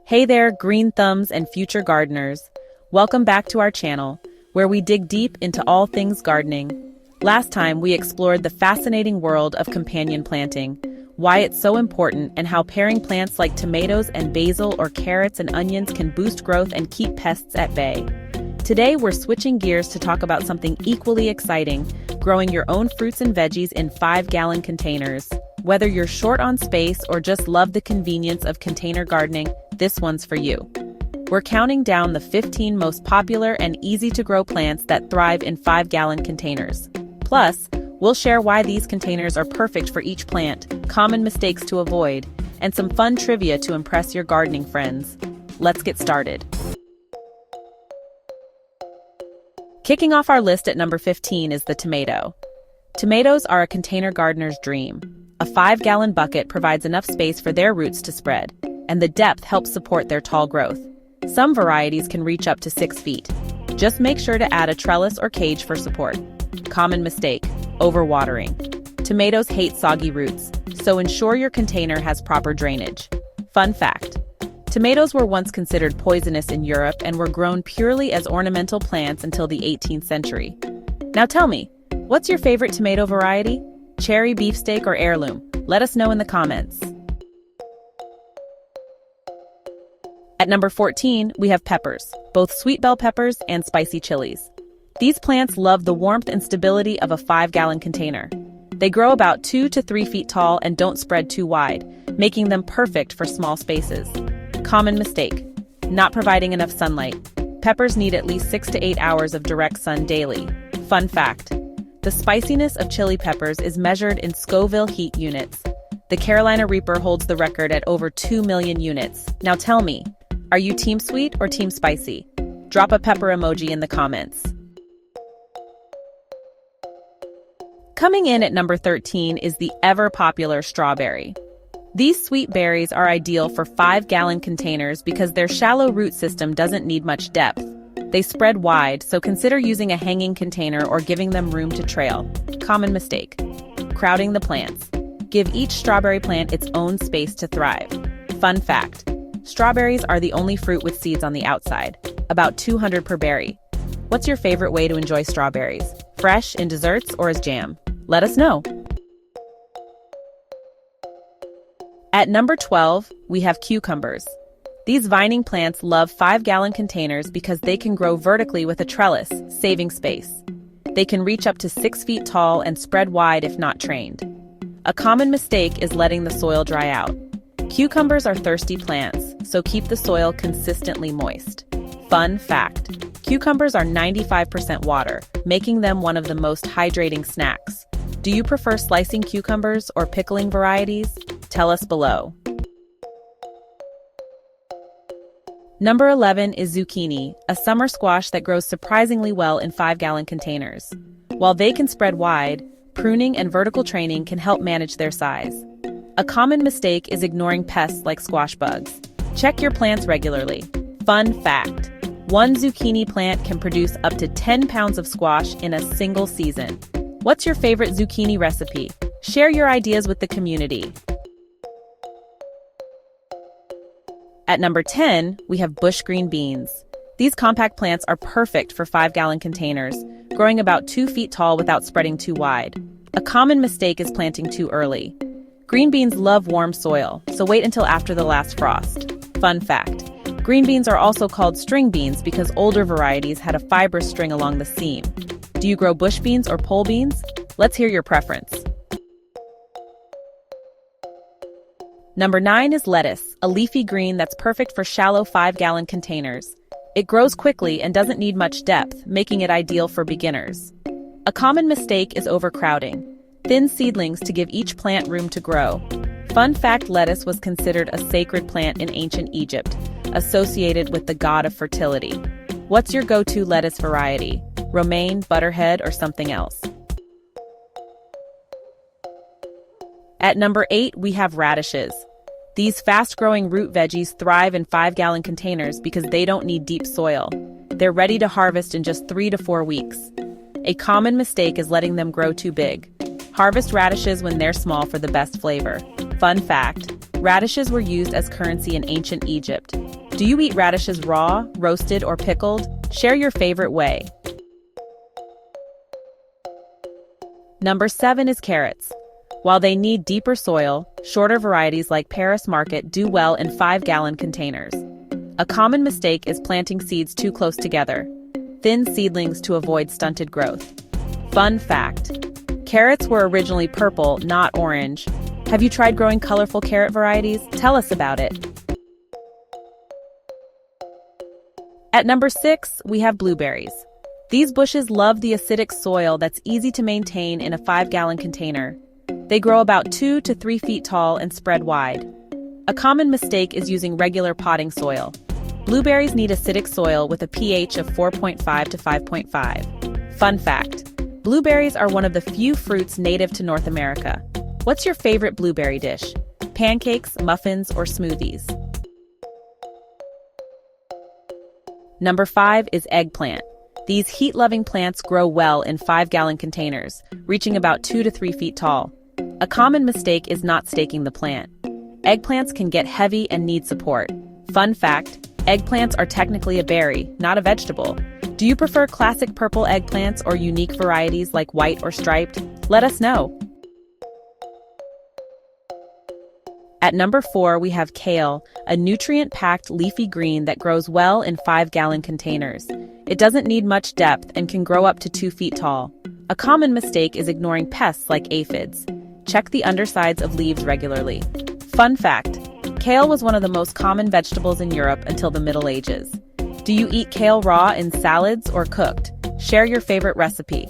Hey there, green thumbs and future gardeners. Welcome back to our channel, where we dig deep into all things gardening. Last time, we explored the fascinating world of companion planting, why it's so important, and how pairing plants like tomatoes and basil or carrots and onions can boost growth and keep pests at bay. Today, we're switching gears to talk about something equally exciting, growing your own fruits and veggies in 5-gallon containers. Whether you're short on space or just love the convenience of container gardening, this one's for you. We're counting down the 15 most popular and easy-to-grow plants that thrive in 5-gallon containers. Plus, we'll share why these containers are perfect for each plant, common mistakes to avoid, and some fun trivia to impress your gardening friends. Let's get started. Kicking off our list at number 15 is the tomato. Tomatoes are a container gardener's dream. A 5-gallon bucket provides enough space for their roots to spread, and the depth helps support their tall growth. Some varieties can reach up to 6 feet. Just make sure to add a trellis or cage for support. Common mistake: overwatering. Tomatoes hate soggy roots, so ensure your container has proper drainage. Fun fact: tomatoes were once considered poisonous in Europe and were grown purely as ornamental plants until the 18th century. Now tell me, what's your favorite tomato variety? Cherry, beefsteak, or heirloom? Let us know in the comments. At number 14, we have peppers, both sweet bell peppers and spicy chilies. These plants love the warmth and stability of a 5-gallon container. They grow about 2 to 3 feet tall and don't spread too wide, making them perfect for small spaces. Common mistake: not providing enough sunlight. Peppers need at least 6 to 8 hours of direct sun daily. Fun fact: the spiciness of chili peppers is measured in Scoville heat units. The Carolina Reaper holds the record at over 2 million units. Now tell me, are you team sweet or team spicy? Drop a pepper emoji in the comments. Coming in at number 13 is the ever-popular strawberry. These sweet berries are ideal for 5-gallon containers because their shallow root system doesn't need much depth. They spread wide, so consider using a hanging container or giving them room to trail. Common mistake: crowding the plants. Give each strawberry plant its own space to thrive. Fun fact: strawberries are the only fruit with seeds on the outside, about 200 per berry. What's your favorite way to enjoy strawberries? Fresh, in desserts, or as jam? Let us know. At number 12, we have cucumbers. These vining plants love 5-gallon containers because they can grow vertically with a trellis, saving space. They can reach up to 6 feet tall and spread wide if not trained. A common mistake is letting the soil dry out. Cucumbers are thirsty plants, so keep the soil consistently moist. Fun fact: cucumbers are 95% water, making them one of the most hydrating snacks. Do you prefer slicing cucumbers or pickling varieties? Tell us below. Number 11 is zucchini, a summer squash that grows surprisingly well in 5-gallon containers. While they can spread wide, pruning and vertical training can help manage their size. A common mistake is ignoring pests like squash bugs. Check your plants regularly. Fun fact: one zucchini plant can produce up to 10 pounds of squash in a single season. What's your favorite zucchini recipe? Share your ideas with the community. At number 10, we have bush green beans. These compact plants are perfect for 5-gallon containers, growing about 2 feet tall without spreading too wide. A common mistake is planting too early. Green beans love warm soil, so wait until after the last frost. Fun fact: green beans are also called string beans because older varieties had a fibrous string along the seam. Do you grow bush beans or pole beans? Let's hear your preference. Number 9 is lettuce, a leafy green that's perfect for shallow 5-gallon containers. It grows quickly and doesn't need much depth, making it ideal for beginners. A common mistake is overcrowding. Thin seedlings to give each plant room to grow. Fun fact: lettuce was considered a sacred plant in ancient Egypt, associated with the god of fertility. What's your go-to lettuce variety? Romaine, butterhead, or something else? At number 8, we have radishes. These fast-growing root veggies thrive in 5-gallon containers because they don't need deep soil. They're ready to harvest in just 3 to 4 weeks. A common mistake is letting them grow too big. Harvest radishes when they're small for the best flavor. Fun fact: Radishes were used as currency in ancient Egypt. Do you eat radishes raw, roasted, or pickled? Share your favorite way. Number 7 is carrots. While they need deeper soil, shorter varieties like Paris Market do well in 5-gallon containers. A common mistake is planting seeds too close together. Thin seedlings to avoid stunted growth. Fun fact: carrots were originally purple, not orange. Have you tried growing colorful carrot varieties? Tell us about it. At number 6, we have blueberries. These bushes love the acidic soil that's easy to maintain in a 5-gallon container. They grow about 2 to 3 feet tall and spread wide. A common mistake is using regular potting soil. Blueberries need acidic soil with a pH of 4.5 to 5.5. Fun fact: blueberries are one of the few fruits native to North America. What's your favorite blueberry dish? Pancakes, muffins, or smoothies? Number 5 is eggplant. These heat-loving plants grow well in 5-gallon containers, reaching about 2 to 3 feet tall. A common mistake is not staking the plant. Eggplants can get heavy and need support. Fun fact: eggplants are technically a berry, not a vegetable. Do you prefer classic purple eggplants or unique varieties like white or striped? Let us know. At number 4, we have kale, a nutrient-packed leafy green that grows well in 5-gallon containers. It doesn't need much depth and can grow up to 2 feet tall. A common mistake is ignoring pests like aphids. Check the undersides of leaves regularly. Fun fact: kale was one of the most common vegetables in Europe until the Middle Ages. Do you eat kale raw in salads or cooked? Share your favorite recipe.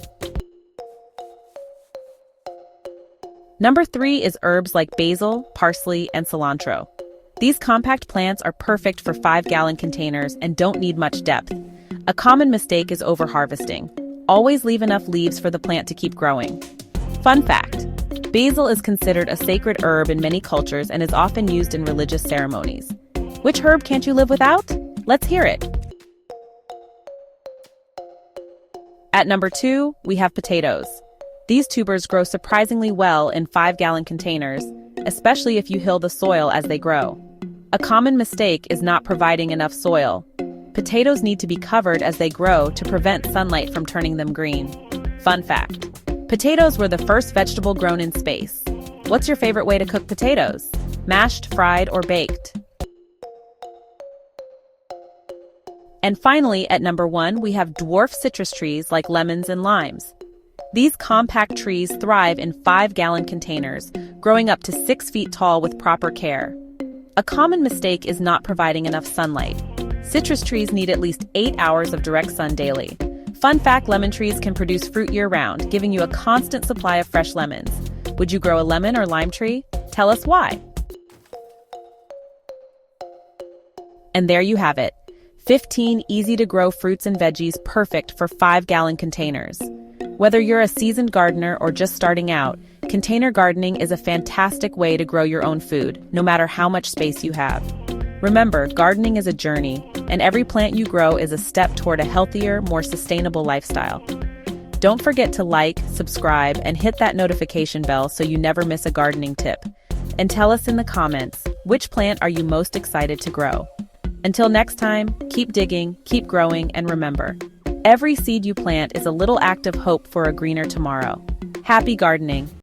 Number 3 is herbs like basil, parsley, and cilantro. These compact plants are perfect for 5-gallon containers and don't need much depth. A common mistake is overharvesting. Always leave enough leaves for the plant to keep growing. Fun fact: basil is considered a sacred herb in many cultures and is often used in religious ceremonies. Which herb can't you live without? Let's hear it. At number 2, we have potatoes. These tubers grow surprisingly well in 5-gallon containers, especially if you hill the soil as they grow. A common mistake is not providing enough soil. Potatoes need to be covered as they grow to prevent sunlight from turning them green. Fun fact: potatoes were the first vegetable grown in space. What's your favorite way to cook potatoes? Mashed, fried, or baked? And finally, at number 1, we have dwarf citrus trees like lemons and limes. These compact trees thrive in 5-gallon containers, growing up to 6 feet tall with proper care. A common mistake is not providing enough sunlight. Citrus trees need at least 8 hours of direct sun daily. Fun fact: lemon trees can produce fruit year-round, giving you a constant supply of fresh lemons. Would you grow a lemon or lime tree? Tell us why. And there you have it. 15 easy-to-grow fruits and veggies perfect for 5-gallon containers. Whether you're a seasoned gardener or just starting out, container gardening is a fantastic way to grow your own food, no matter how much space you have. Remember, gardening is a journey, and every plant you grow is a step toward a healthier, more sustainable lifestyle. Don't forget to like, subscribe, and hit that notification bell so you never miss a gardening tip. And tell us in the comments, which plant are you most excited to grow? Until next time, keep digging, keep growing, and remember, every seed you plant is a little act of hope for a greener tomorrow. Happy gardening!